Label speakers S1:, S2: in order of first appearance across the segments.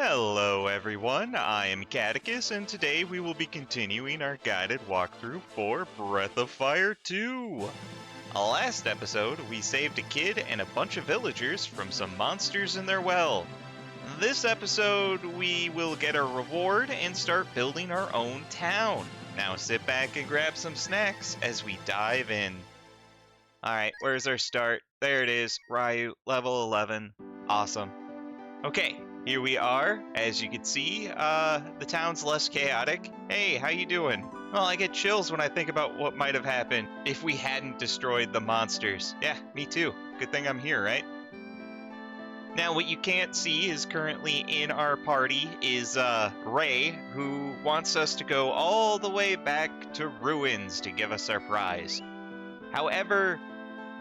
S1: Hello everyone, I am Catechus, and today we will be continuing our guided walkthrough for Breath of Fire 2. Last episode, we saved a kid and a bunch of villagers from some monsters in their well. This episode, we will get our reward and start building our own town. Now sit back and grab some snacks as we dive in. Alright, where's our start? There it is, Ryu, level 11. Awesome. Okay, here we are. As you can see, the town's less chaotic. Hey, how you doing? Well, I get chills when I think about what might have happened if we hadn't destroyed the monsters. Yeah, me too. Good thing I'm here, right? Now, what you can't see is currently in our party is Ray, who wants us to go all the way back to Ruins to give us our prize. However,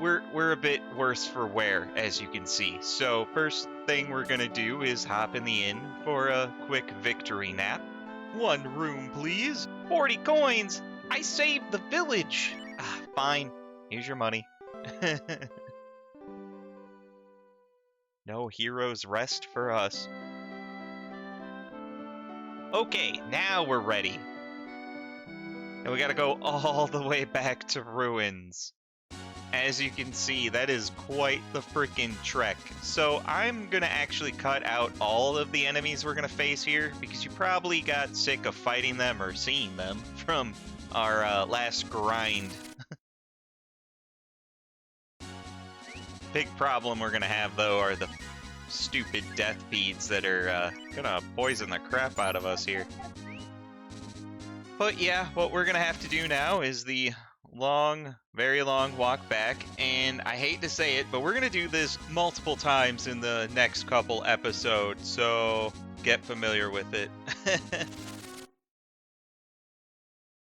S1: we're a bit worse for wear, as you can see. So first thing we're gonna do is hop in the inn for a quick victory nap. 1 room, please. 40 coins! I saved the village! Fine. Here's your money. No hero's rest for us. Okay, now we're ready. And we gotta go all the way back to Ruins. As you can see, that is quite the frickin' trek. So I'm gonna actually cut out all of the enemies we're gonna face here, because you probably got sick of fighting them or seeing them from our last grind. Big problem we're gonna have, though, are the stupid death beads that are gonna poison the crap out of us here. But yeah, what we're gonna have to do now is the very long walk back, and I hate to say it, but we're gonna do this multiple times in the next couple episodes, so get familiar with it.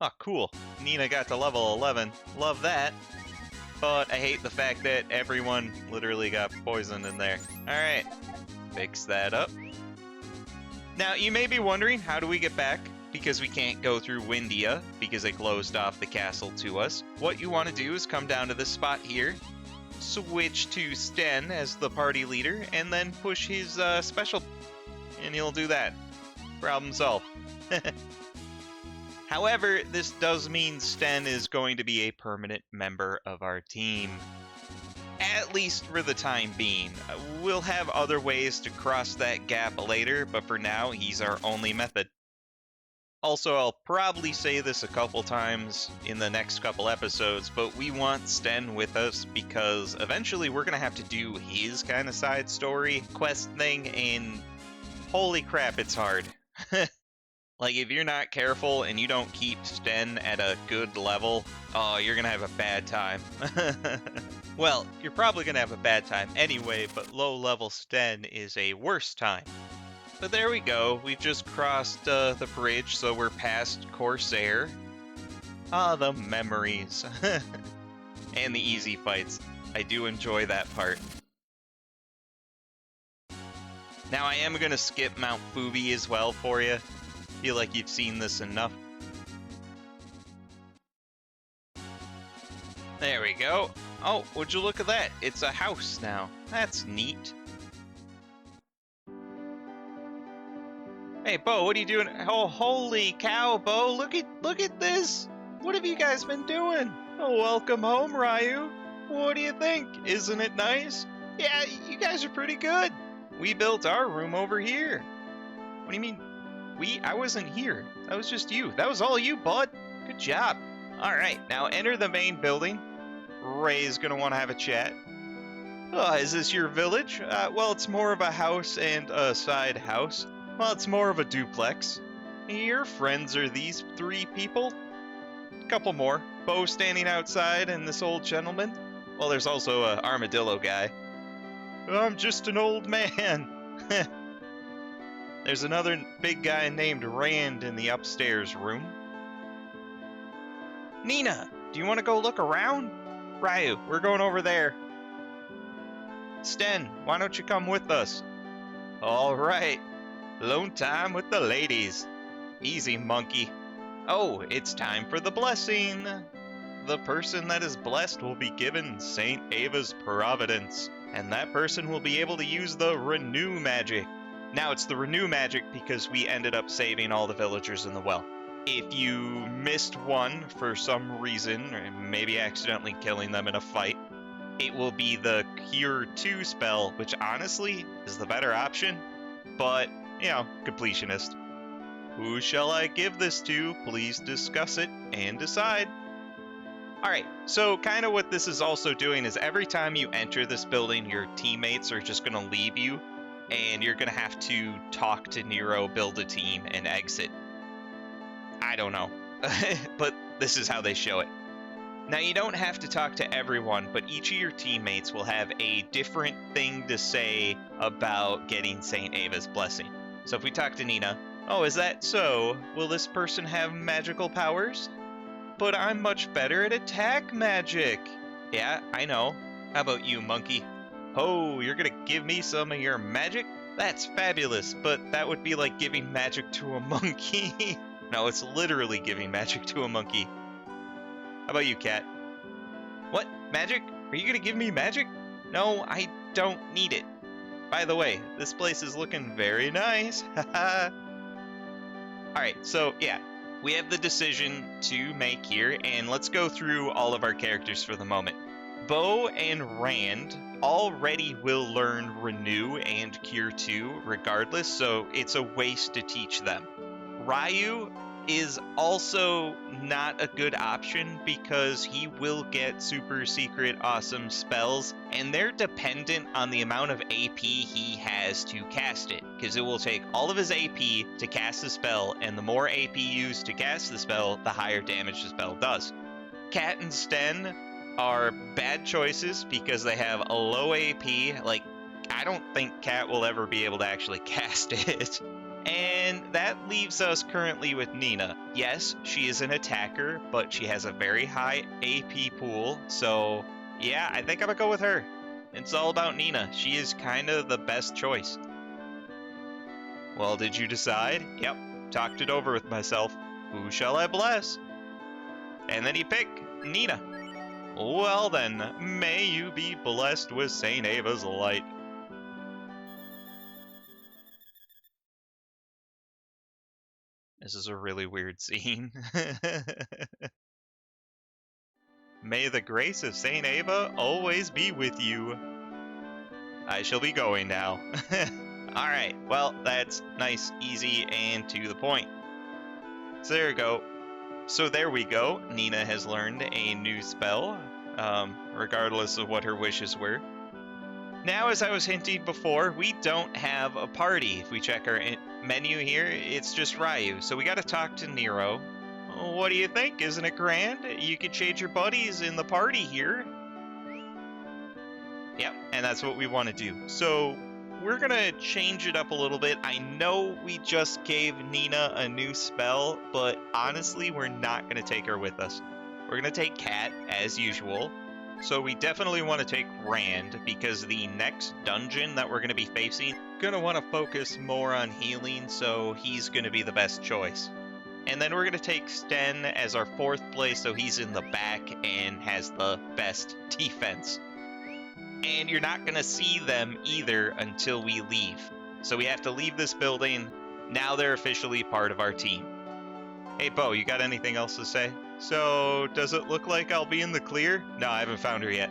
S1: Oh, cool. Nina got to level 11. Love that. But I hate the fact that everyone literally got poisoned in there. Alright, fix that up. Now, you may be wondering, how do we get back? Because we can't go through Windia, because they closed off the castle to us. What you want to do is come down to this spot here, switch to Sten as the party leader, and then push his special, and he'll do that. Problem solved. However, this does mean Sten is going to be a permanent member of our team. At least for the time being. We'll have other ways to cross that gap later, but for now, he's our only method. Also, I'll probably say this a couple times in the next couple episodes, but we want Sten with us because eventually we're going to have to do his kind of side story quest thing, and holy crap, it's hard. Like, if you're not careful and you don't keep Sten at a good level, oh, you're going to have a bad time. Well, you're probably going to have a bad time anyway, but low-level Sten is a worse time. But there we go, we've just crossed the bridge, so we're past Corsair. Ah, the memories. And the easy fights. I do enjoy that part. Now I am going to skip Mount Fubi as well for you. Feel like you've seen this enough. There we go. Oh, would you look at that? It's a house now. That's neat. Hey, Bo, what are you doing? Oh, holy cow, Bo! Look at this! What have you guys been doing? Oh, welcome home, Ryu. What do you think? Isn't it nice? Yeah, you guys are pretty good. We built our room over here. What do you mean? I wasn't here. That was just you. That was all you, bud. Good job. Alright, now enter the main building. Ray's gonna want to have a chat. Is this your village? Well, it's more of a house and a side house. Well, it's more of a duplex. Your friends are these 3 people? A couple more. Bo standing outside and this old gentleman. Well, there's also a armadillo guy. I'm just an old man. There's another big guy named Rand in the upstairs room. Nina, do you want to go look around? Ryu, we're going over there. Sten, why don't you come with us? All right. Alone time with the ladies. Easy, monkey. Oh, it's time for the blessing. The person that is blessed will be given Saint Ava's providence, and that person will be able to use the renew magic. Now it's the renew magic because we ended up saving all the villagers in the well. If you missed one for some reason, or maybe accidentally killing them in a fight, it will be the Cure 2 spell, which honestly is the better option, but, you know, completionist. Who shall I give this to? Please discuss it and decide. Alright, so kind of what this is also doing is every time you enter this building, your teammates are just going to leave you, and you're going to have to talk to Nero, build a team, and exit. I don't know, but this is how they show it. Now, you don't have to talk to everyone, but each of your teammates will have a different thing to say about getting St. Ava's blessing. So if we talk to Nina, oh, is that so? Will this person have magical powers? But I'm much better at attack magic. Yeah, I know. How about you, monkey? Oh, you're gonna give me some of your magic? That's fabulous, but that would be like giving magic to a monkey. No, it's literally giving magic to a monkey. How about you, cat? What? Magic? Are you gonna give me magic? No, I don't need it. By the way, this place is looking very nice. Haha. Alright, so yeah, we have the decision to make here, and let's go through all of our characters for the moment. Bo and Rand already will learn Renew and Cure 2 regardless, so it's a waste to teach them. Ryu is also not a good option because he will get super secret awesome spells, and they're dependent on the amount of AP he has to cast it, because it will take all of his AP to cast the spell, and the more AP used to cast the spell, the higher damage the spell does. Cat and Sten are bad choices because they have a low AP. Like, I don't think Cat will ever be able to actually cast it. And that leaves us currently with Nina. Yes, she is an attacker, but she has a very high AP pool, so yeah, I think I'm gonna go with her. It's all about Nina. She is kind of the best choice. Well, did you decide? Yep, talked it over with myself. Who shall I bless? And then you pick Nina. Well then, may you be blessed with St. Ava's light. This is a really weird scene. May the grace of St. Ava always be with you. I shall be going now. Alright, well, that's nice, easy, and to the point. So there we go. So there we go. Nina has learned a new spell, regardless of what her wishes were. Now, as I was hinting before, we don't have a party. If we check our menu here, it's just Ryu. So we gotta talk to Nero. What do you think? Isn't it grand? You could change your buddies in the party here. Yep, and that's what we want to do. So we're gonna change it up a little bit. I know we just gave Nina a new spell, but honestly, we're not gonna take her with us. We're gonna take Cat, as usual. So we definitely want to take Rand, because the next dungeon that we're going to be facing, going to want to focus more on healing, so he's going to be the best choice. And then we're going to take Sten as our 4th place, so he's in the back and has the best defense. And you're not going to see them either until we leave. So we have to leave this building. Now they're officially part of our team. Hey, Bo, you got anything else to say? So, does it look like I'll be in the clear? No, I haven't found her yet.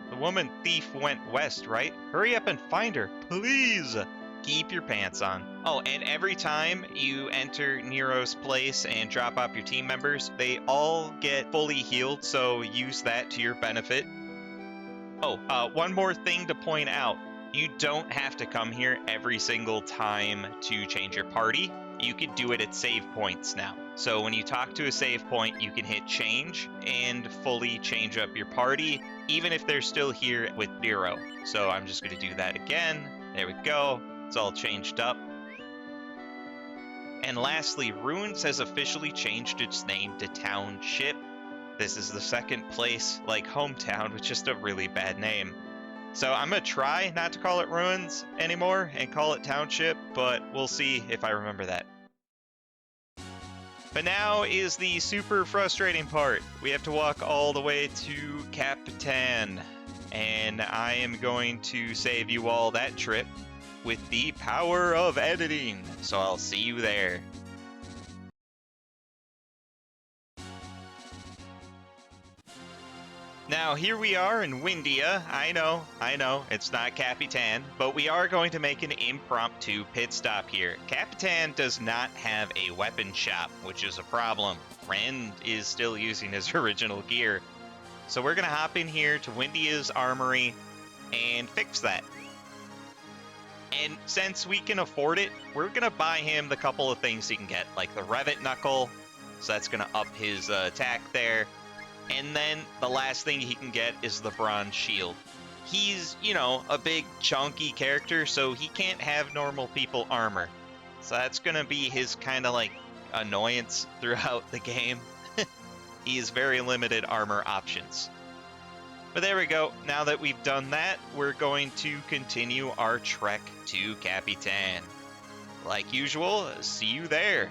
S1: The woman thief went west, right? Hurry up and find her, please! Keep your pants on. Oh, and every time you enter Nero's place and drop off your team members, they all get fully healed, so use that to your benefit. Oh, one more thing to point out. You don't have to come here every single time to change your party. You can do it at save points now. So when you talk to a save point, you can hit change and fully change up your party, even if they're still here with Nero. So I'm just going to do that again. There we go. It's all changed up. And lastly, Ruins has officially changed its name to Township. This is the 2nd place, like hometown, with just a really bad name. So I'm going to try not to call it Ruins anymore and call it Township, but we'll see if I remember that. But now is the super frustrating part. We have to walk all the way to Capitan, and I am going to save you all that trip. with the power of editing. So I'll see you there. Now, here we are in Windia. I know, it's not Capitan, but we are going to make an impromptu pit stop here. Capitan does not have a weapon shop, which is a problem. Rand is still using his original gear. So we're going to hop in here to Windia's armory and fix that. And since we can afford it, we're going to buy him the couple of things he can get, like the Revet Knuckle, so that's going to up his attack there. And then the last thing he can get is the Bronze Shield. He's, you know, a big, chunky character, so he can't have normal people armor. So that's going to be his kind of, like, annoyance throughout the game. He has very limited armor options. But there we go. Now that we've done that, we're going to continue our trek to Capitan. Like usual, see you there.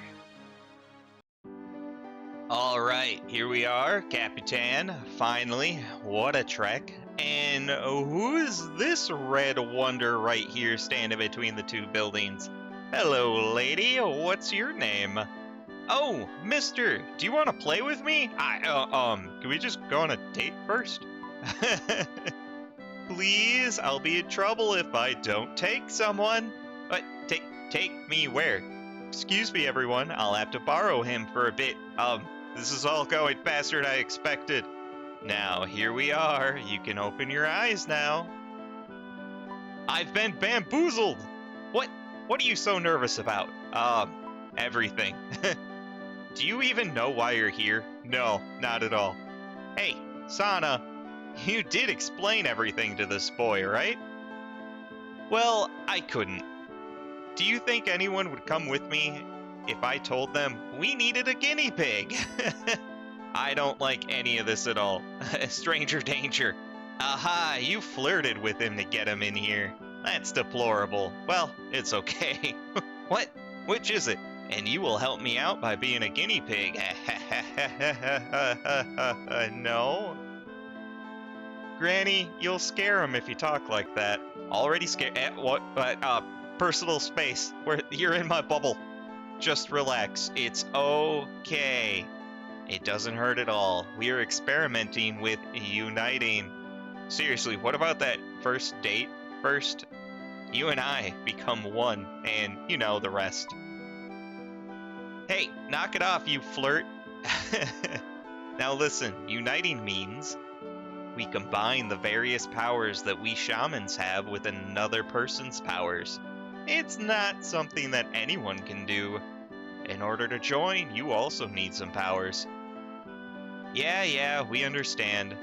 S1: Alright, here we are, Capitan. Finally, what a trek. And who is this red wonder right here standing between the two buildings? Hello, lady, what's your name? Oh, mister, do you want to play with me? Can we just go on a date first? Please, I'll be in trouble if I don't take someone. But take me where? Excuse me, everyone, I'll have to borrow him for a bit. This is all going faster than I expected. Now, here we are. You can open your eyes now. I've been bamboozled! What are you so nervous about? Everything. Do you even know why you're here? No, not at all. Hey, Sana, you did explain everything to this boy, right? Well, I couldn't. Do you think anyone would come with me if I told them we needed a guinea pig? I don't like any of this at all. Stranger danger. Aha, you flirted with him to get him in here. That's deplorable. Well, it's okay. What? Which is it? And you will help me out by being a guinea pig. No? Granny, you'll scare him if you talk like that. Already scared. What? Personal space. You're in my bubble. Just relax. It's okay. It doesn't hurt at all. We are experimenting with uniting. Seriously, what about that first date? First, you and I become one, and you know the rest. Hey, knock it off, you flirt. Now listen, uniting means we combine the various powers that we shamans have with another person's powers. It's not something that anyone can do. In order to join, you also need some powers. Yeah, we understand.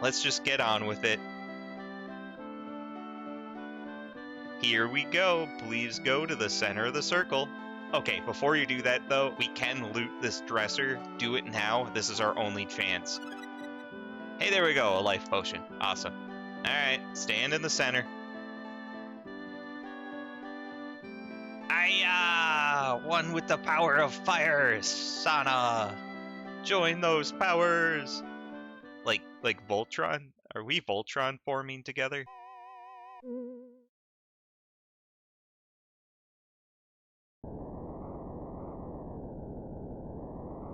S1: Let's just get on with it. Here we go. Please go to the center of the circle. Okay, before you do that, though, we can loot this dresser. Do it now. This is our only chance. Hey, there we go. A life potion. Awesome. Alright, stand in the center. One with the power of fire, Sana. Join those powers. Like Voltron? Are we Voltron forming together?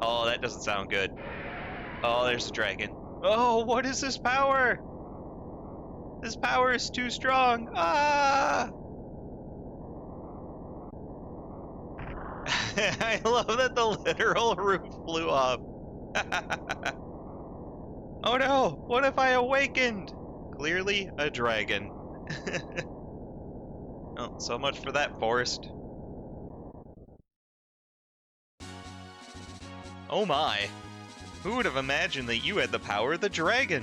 S1: Oh, that doesn't sound good. Oh, there's a dragon. Oh, what is this power? This power is too strong. Ah! I love that the literal roof flew off. Oh no, what if I awakened? Clearly a dragon. Oh, so much for that forest. Oh my, who would have imagined that you had the power of the dragon?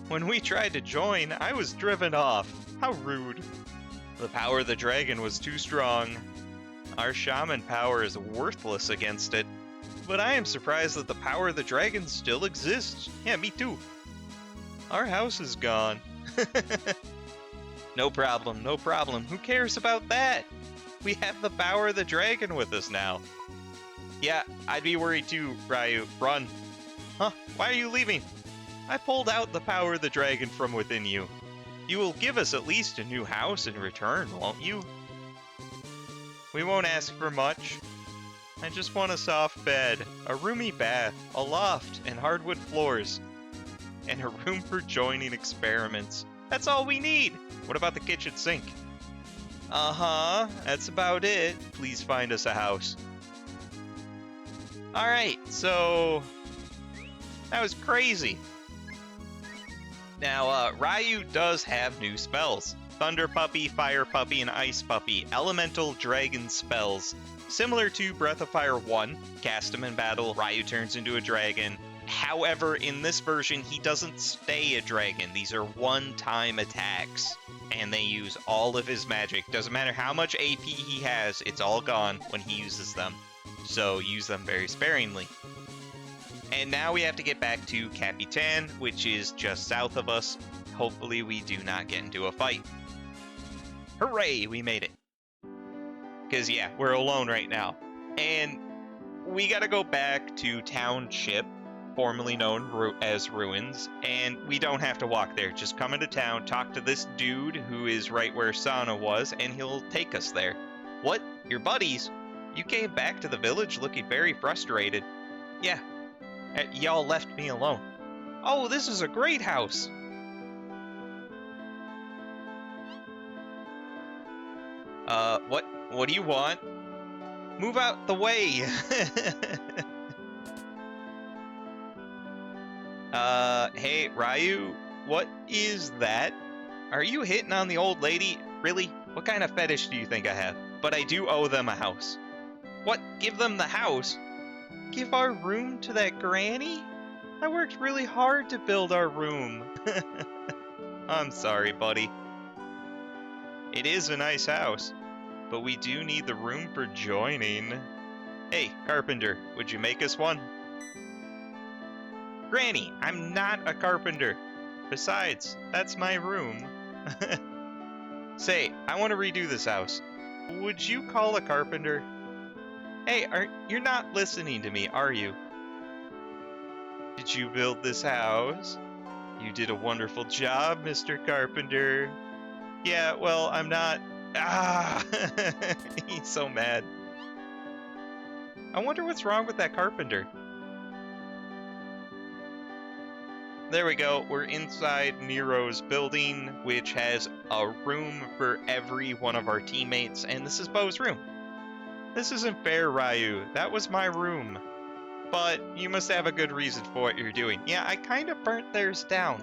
S1: When we tried to join, I was driven off. How rude. The power of the dragon was too strong. Our shaman power is worthless against it. But I am surprised that the power of the dragon still exists. Yeah, me too. Our house is gone. No problem, no problem. Who cares about that? We have the power of the dragon with us now. Yeah, I'd be worried too, Ryu. Run. Huh? Why are you leaving? I pulled out the power of the dragon from within you. You will give us at least a new house in return, won't you? We won't ask for much. I just want a soft bed, a roomy bath, a loft, and hardwood floors. And a room for joining experiments. That's all we need! What about the kitchen sink? Uh-huh, that's about it. Please find us a house. Alright, so... that was crazy. Now, Ryu does have new spells. Thunder Puppy, Fire Puppy, and Ice Puppy. Elemental Dragon spells. Similar to Breath of Fire 1, cast him in battle, Ryu turns into a dragon. However, in this version, he doesn't stay a dragon. These are one-time attacks, and they use all of his magic. Doesn't matter how much AP he has, it's all gone when he uses them. So use them very sparingly. And now we have to get back to Capitan, which is just south of us. Hopefully we do not get into a fight. Hooray, we made it. Because, yeah, we're alone right now. And we gotta go back to Township, formerly known as Ruins, and we don't have to walk there. Just come into town, talk to this dude who is right where Sana was, and he'll take us there. What? Your buddies? You came back to the village looking very frustrated. Yeah, y'all left me alone. Oh, this is a great house. What do you want? Move out the way. Hey, Ryu, what is that? Are you hitting on the old lady? Really? What kind of fetish do you think I have? But I do owe them a house. What? Give them the house? Give our room to that granny? I worked really hard to build our room. I'm sorry, buddy. It is a nice house, but we do need the room for joining. Hey, Carpenter, would you make us one? Granny, I'm not a carpenter. Besides, that's my room. Say, I want to redo this house. Would you call a carpenter? Hey, you're not listening to me, are you? Did you build this house? You did a wonderful job, Mr. Carpenter. Yeah, well, I'm not... Ah! He's so mad. I wonder what's wrong with that carpenter. There we go, we're inside Nero's building, which has a room for every one of our teammates, and this is Bo's room. This isn't fair, Ryu. That was my room. But you must have a good reason for what you're doing. Yeah, I kind of burnt theirs down.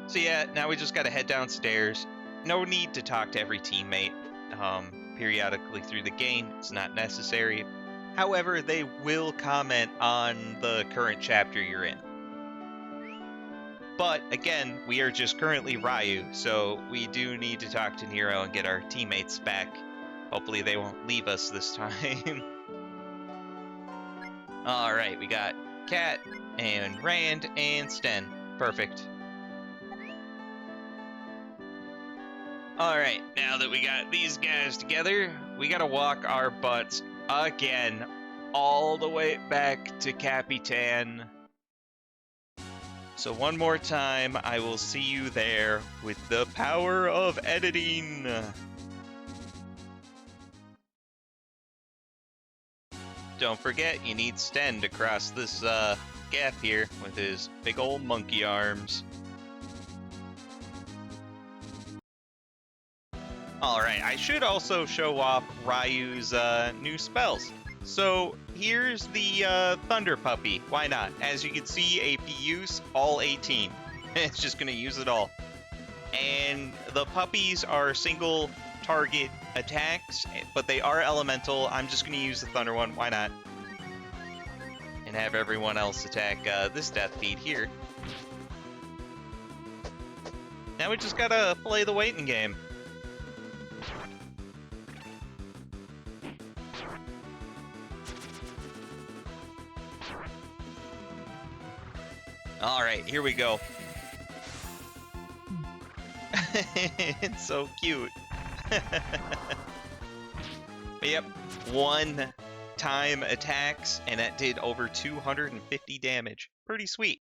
S1: So yeah, now we just gotta head downstairs. No need to talk to every teammate periodically through the game. It's not necessary. However, they will comment on the current chapter you're in. But again, we are just currently Ryu, so we do need to talk to Nero and get our teammates back. Hopefully they won't leave us this time. Alright, we got Cat, and Rand, and Sten. Perfect. Alright, now that we got these guys together, we gotta walk our butts again all the way back to Capitan. So one more time, I will see you there with the power of editing. Don't forget, you need Sten to cross this gap here with his big old monkey arms. Alright, I should also show off Ryu's new spells. So here's the Thunder Puppy. Why not? As you can see, AP use, all 18. It's just going to use it all. And the puppies are single target attacks, but they are elemental. I'm just going to use the Thunder one. Why not? And have everyone else attack this death feed here. Now we just got to play the waiting game. Alright, here we go. It's so cute. But yep, one-time attacks, and that did over 250 damage. Pretty sweet.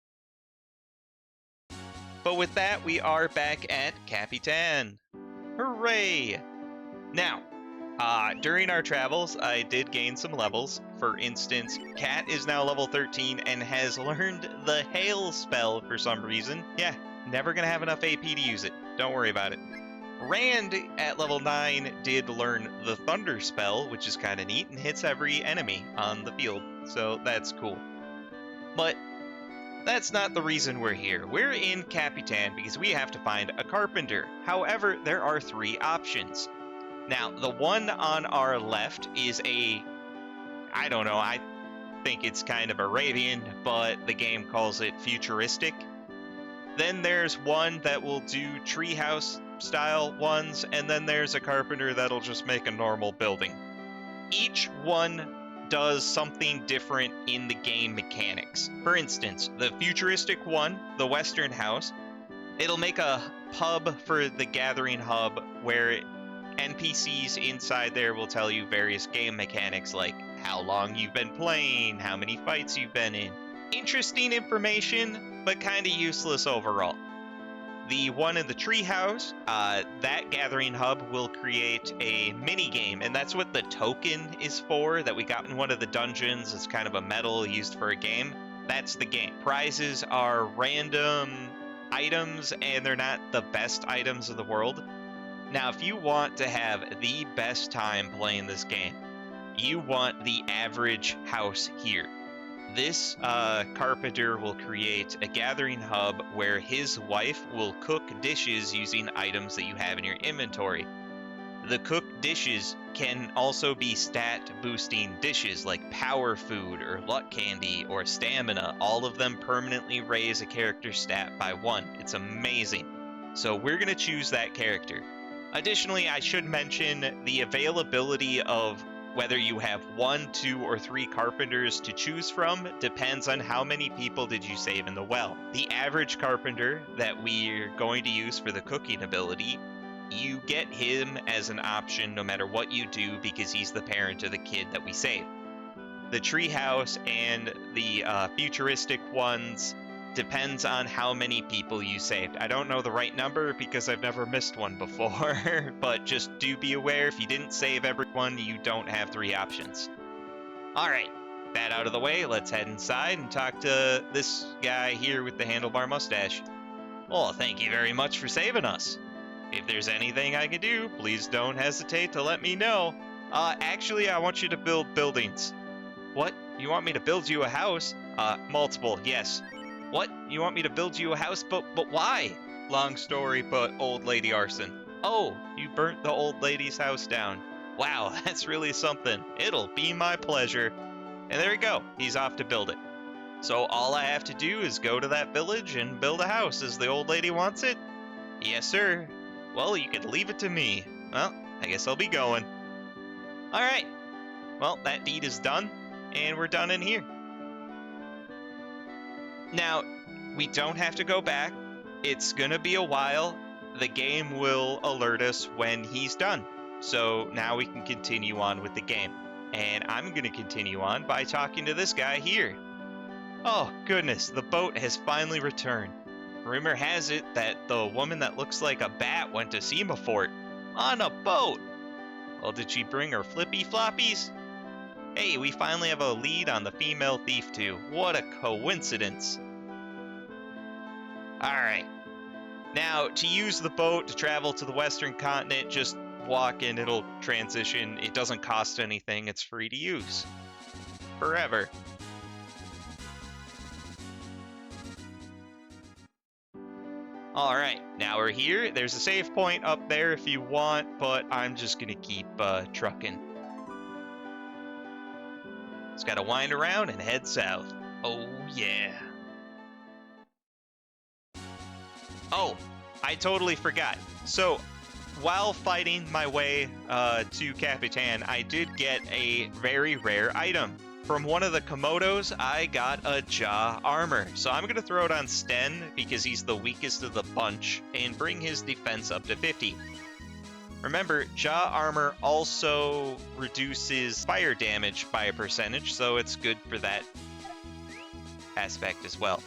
S1: But with that, we are back at Capitan. Hooray! Now, during our travels, I did gain some levels. For instance, Cat is now level 13 and has learned the Hail spell for some reason. Yeah, never gonna have enough AP to use it. Don't worry about it. Rand at level 9 did learn the Thunder spell, which is kind of neat, and hits every enemy on the field, so that's cool. But that's not the reason we're here. We're in Capitan because we have to find a carpenter. However, there are 3 options. Now, the one on our left is I don't know, I think it's kind of Arabian, but the game calls it futuristic. Then there's one that will do treehouse style ones, and then there's a carpenter that'll just make a normal building. Each one does something different in the game mechanics. For instance, the futuristic one, the Western House, it'll make a pub for the Gathering Hub where NPCs inside there will tell you various game mechanics like how long you've been playing, how many fights you've been in. Interesting information, but kind of useless overall. The one in the treehouse, that Gathering Hub will create a mini game, and that's what the token is for that we got in one of the dungeons. It's kind of a medal used for a game. That's the game. Prizes are random items, and they're not the best items in the world. Now, if you want to have the best time playing this game, you want the average house here. This carpenter will create a Gathering Hub where his wife will cook dishes using items that you have in your inventory. The cooked dishes can also be stat boosting dishes like power food or luck candy or stamina. All of them permanently raise a character stat by 1. It's amazing. So we're going to choose that character. Additionally, I should mention the availability of whether you have 1, 2, or 3 carpenters to choose from depends on how many people did you save in the well. The average carpenter that we're going to use for the cooking ability, you get him as an option no matter what you do because he's the parent of the kid that we save. The treehouse and the futuristic ones depends on how many people you saved. I don't know the right number because I've never missed one before, but just do be aware if you didn't save everyone, you don't have 3 options. Alright, that out of the way, let's head inside and talk to this guy here with the handlebar mustache. Well, thank you very much for saving us. If there's anything I can do, please don't hesitate to let me know. Actually, I want you to build buildings. What? You want me to build you a house? Multiple, yes. What? You want me to build you a house? But why? Long story, but old lady arson. Oh, you burnt the old lady's house down. Wow, that's really something. It'll be my pleasure. And there we go. He's off to build it. So all I have to do is go to that village and build a house as the old lady wants it? Yes, sir. Well, you could leave it to me. Well, I guess I'll be going. Alright. Well, that deed is done, and we're done in here. Now, we don't have to go back. It's gonna be a while. The game will alert us when he's done. So now we can continue on with the game. And I'm gonna continue on by talking to this guy here. Oh, goodness, the boat has finally returned. Rumor has it that the woman that looks like a bat went to Semafort on a boat. Well, did she bring her flippy floppies? Hey, we finally have a lead on the female thief too. What a coincidence. Alright. Now, to use the boat to travel to the western continent, just walk and it'll transition. It doesn't cost anything. It's free to use. Forever. Alright, now we're here. There's a save point up there if you want, but I'm just gonna keep trucking. Just gotta wind around and head south. Oh, yeah. Oh, I totally forgot. So, while fighting my way to Capitan, I did get a very rare item. From one of the Komodos, I got a jaw armor. So I'm going to throw it on Sten because he's the weakest of the bunch and bring his defense up to 50. Remember, jaw armor also reduces fire damage by a percentage, so it's good for that aspect as well.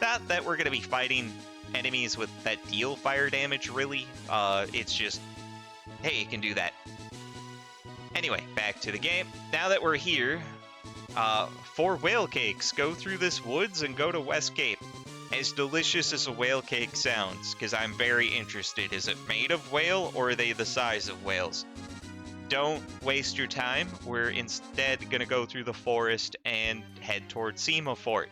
S1: Not that we're going to be fighting enemies with that deal fire damage, really. It's just, hey, it can do that. Anyway, back to the game. Now that we're here, for whale cakes, go through this woods and go to West Cape. As delicious as a whale cake sounds, because I'm very interested. Is it made of whale, or are they the size of whales? Don't waste your time. We're instead going to go through the forest and head towards Sema Fort.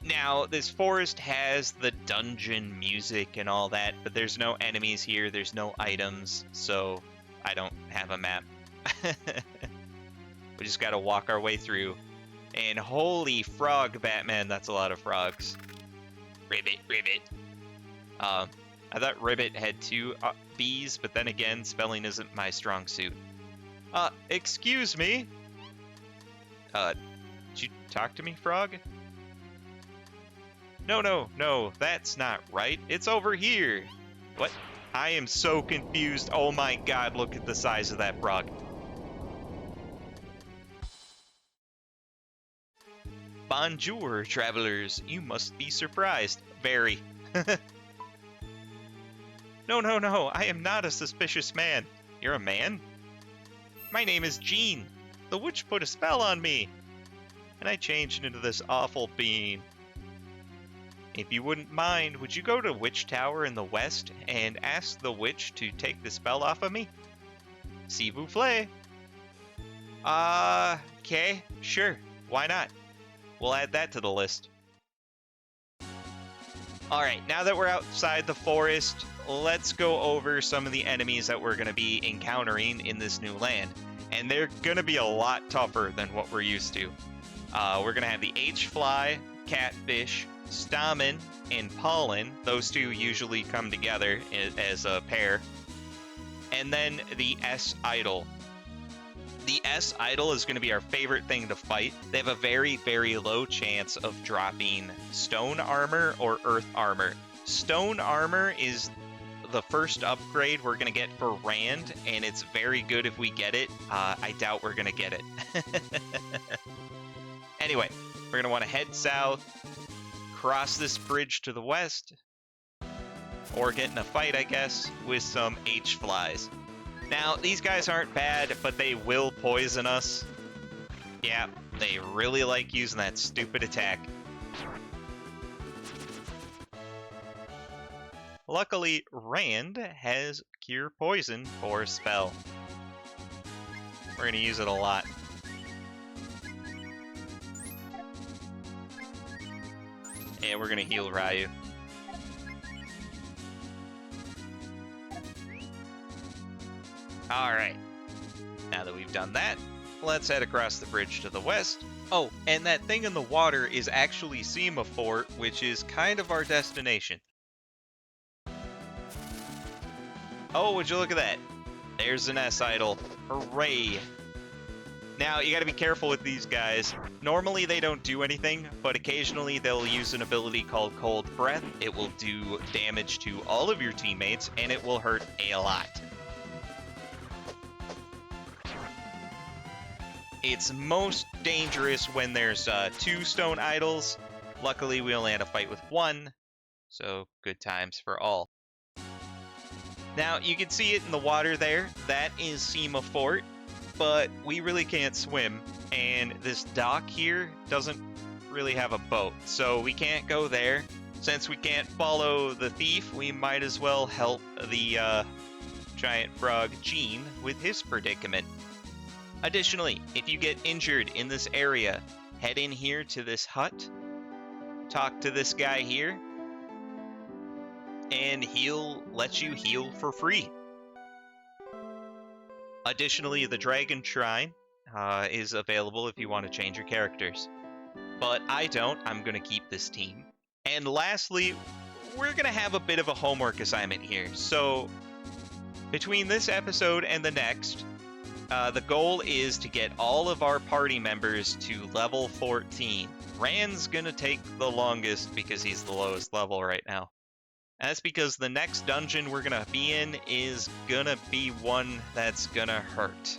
S1: Now, this forest has the dungeon music and all that, but there's no enemies here, there's no items, so I don't have a map. We just gotta walk our way through. And holy frog, Batman, that's a lot of frogs. Ribbit, ribbit. I thought ribbit had two B's, but then again, spelling isn't my strong suit. Excuse me? Did you talk to me, frog? No, that's not right. It's over here. What? I am so confused. Oh my god, look at the size of that frog. Bonjour, travelers. You must be surprised. Very. No, I am not a suspicious man. You're a man? My name is Jean. The witch put a spell on me, and I changed into this awful being. If you wouldn't mind, would you go to Witch Tower in the west and ask the witch to take the spell off of me? S'il vous plaît. Okay, sure. Why not? We'll add that to the list. Alright, now that we're outside the forest, let's go over some of the enemies that we're going to be encountering in this new land. And they're going to be a lot tougher than what we're used to. We're going to have the H-Fly, Catfish, Stamen, and Pollen. Those two usually come together as a pair. And then the S-Idol. The S-Idol is going to be our favorite thing to fight. They have a very, very low chance of dropping stone armor or earth armor. Stone armor is the first upgrade we're going to get for Rand, and it's very good if we get it. I doubt we're going to get it. Anyway, we're going to want to head south, cross this bridge to the west, or get in a fight, I guess, with some H-Flies. Now, these guys aren't bad, but they will poison us. Yeah, they really like using that stupid attack. Luckily, Rand has Cure Poison for a spell. We're going to use it a lot. And we're going to heal Ryu. Alright. Now that we've done that, let's head across the bridge to the west. Oh, and that thing in the water is actually Sema Fort, which is kind of our destination. Oh, would you look at that? There's an S-Idol. Hooray! Now, you gotta be careful with these guys. Normally they don't do anything, but occasionally they'll use an ability called Cold Breath. It will do damage to all of your teammates, and it will hurt a lot. It's most dangerous when there's 2 stone idols. Luckily, we only had a fight with 1, so good times for all. Now, you can see it in the water there. That is Sema Fort, but we really can't swim, and this dock here doesn't really have a boat, so we can't go there. Since we can't follow the thief, we might as well help the giant frog Jean with his predicament. Additionally, if you get injured in this area, head in here to this hut, talk to this guy here, and he'll let you heal for free. Additionally, the Dragon Shrine is available if you want to change your characters. But I don't. I'm going to keep this team. And lastly, we're going to have a bit of a homework assignment here. So, between this episode and the next, the goal is to get all of our party members to level 14. Rand's going to take the longest because he's the lowest level right now. And that's because the next dungeon we're going to be in is going to be one that's going to hurt.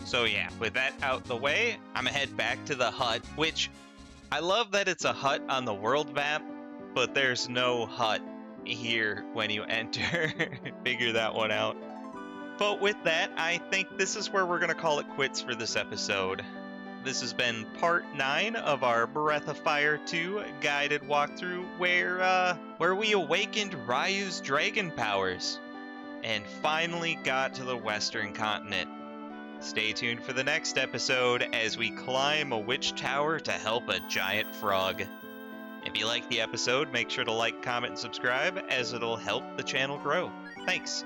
S1: So yeah, with that out the way, I'm going to head back to the hut, which I love that it's a hut on the world map, but there's no hut here when you enter. Figure that one out. But with that, I think this is where we're going to call it quits for this episode. This has been part 9 of our Breath of Fire 2 guided walkthrough where we awakened Ryu's dragon powers and finally got to the western continent. Stay tuned for the next episode as we climb a witch tower to help a giant frog. If you like the episode, make sure to like, comment, and subscribe as it'll help the channel grow. Thanks.